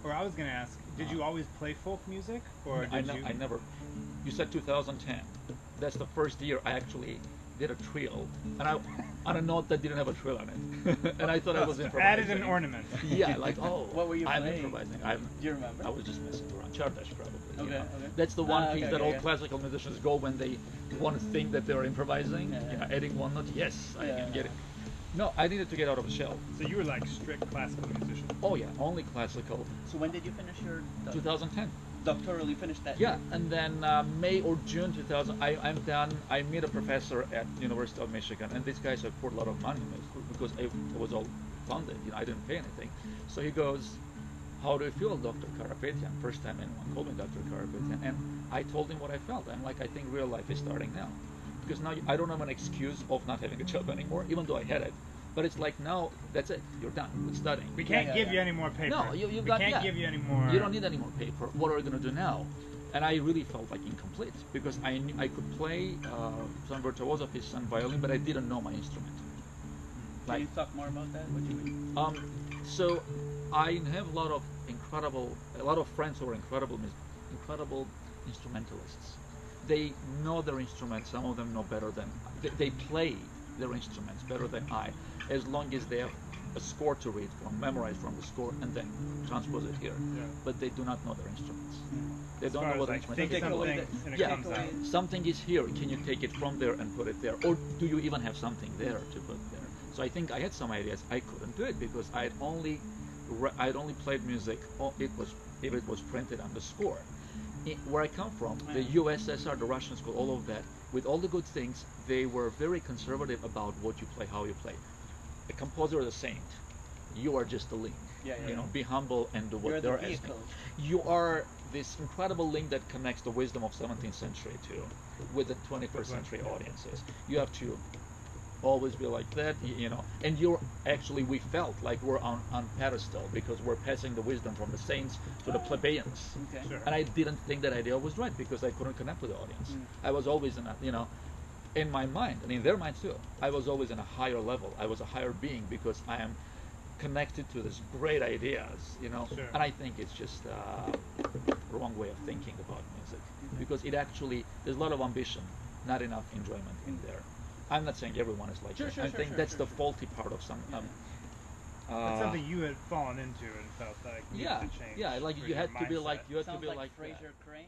Or I was going to ask, did you always play folk music, or I, did no, you? I never. You said 2010. That's the first year I actually did a trill, and on a note that didn't have a trill on it, and I thought I was improvising. Added an ornament. Yeah, like What were you I'm playing? improvising. Do you remember? I was just messing around. Chardash probably. Okay, You know? okay. That's the one piece okay, that okay, all yeah. classical musicians go when they want to think that they're improvising. Yeah. Adding one note. Yes, I Yeah. can get it. No, I needed to get out of the shell. So you were like strict classical musician. Oh yeah, only classical. So when did you finish your 2010. doctorally finished that? Yeah, and then May or June 2000, I'm done. I meet a professor at University of Michigan, and these guys have poured a lot of money in it because it was all funded. You know, I didn't pay anything. So he goes, "How do you feel, Dr. Karapetian?" First time anyone called me Dr. Karapetian, and I told him what I felt. I'm like, I think real life is starting now, because now I don't have an excuse of not having a job anymore, even though I had it. But it's like now, that's it. You're done with studying. We can't Yeah, give yeah. you any more paper. No, you we got can't yeah. give you any more. You don't need any more paper. What are we gonna do now? And I really felt like incomplete because I could play some virtuoso piece on violin, but I didn't know my instrument. Can you talk more about that? What you mean? So I have a lot of friends who are incredible instrumentalists. They know their instruments. Some of them know better than they play their instruments better than I, as long as they have a score to read from, memorize from the score, and then transpose it here. Yeah. But they do not know their instruments. They As don't far know what as, like, instrument think they something play. and it Yeah. comes out. Something is here. Can you take it from there and put it there, or do you even have something there to put there? So I think I had some ideas. I couldn't do it because I'd only played music. If it was printed on the score. Where I come from, the USSR, the Russian school, all of that, with all the good things, they were very conservative about what you play, how you play. A composer is a saint. You are just a link. Yeah, yeah, You know, yeah. be humble and do what You're the they're asking. vehicle. You are this incredible link that connects the wisdom of 17th century with the 21st century audiences. You have to always be like that, you know. And we felt like we're on pedestal because we're passing the wisdom from the saints to the plebeians. Okay. Sure. And I didn't think that idea was right because I couldn't connect with the audience. I was always in my mind, and in their mind too, I was always in a higher level. I was a higher being because I am connected to these great ideas, you know. Sure. And I think it's just wrong way of thinking about music because there's a lot of ambition, not enough enjoyment in there. I'm not saying everyone is like that. I think that's the faulty part of some. That's something you had fallen into and felt like needed to change. Yeah, like for you your had to be mindset. like Sounds like Fraser Crane.